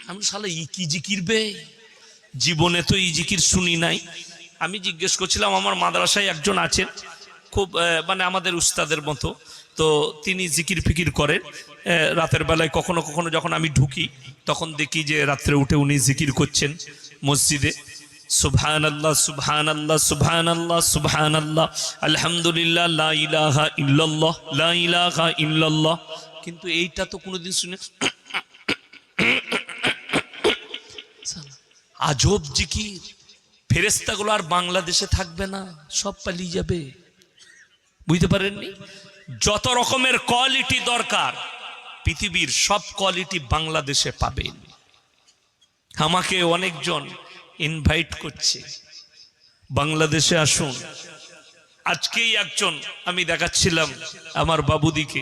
আমি শালা ই কি জিকির বে, জীবনে তো ই জিকির শুনি নাই। আমি জিজ্ঞেস করছিলাম, আমার মাদ্রাসায় একজন আছেন খুব মানে আমাদের উস্তাদের মতো, তো তিনি জিকির ফিকির করেন রাতের বেলায়। কখনো কখনো যখন আমি ঢুকি তখন দেখি যে রাত্রে উঠে উনি জিকির করছেন মসজিদে। সুবহানাল্লাহ সুবহানাল্লাহ সুবহানাল্লাহ সুবহানাল্লাহ, আলহামদুলিল্লাহ, লা ইলাহা ইল্লাল্লাহ, লা ইলাহা ইল্লাল্লাহ। কিন্তু এইটা তো কোনোদিন শুনে। আজব জিকির। ফেরেশতাগুলো আর বাংলাদেশে থাকবে না, সব পালিয়ে যাবে। বুঝতে পারেননি? যত রকমের কোয়ালিটি দরকার পৃথিবীর সব কোয়ালিটি বাংলাদেশে পাবেন। আমাকে অনেকজন ইনভাইট করছে, বাংলাদেশে আসুন। আজকেই একজন আমি দেখাচ্ছিলাম আমার বাবুদিকে,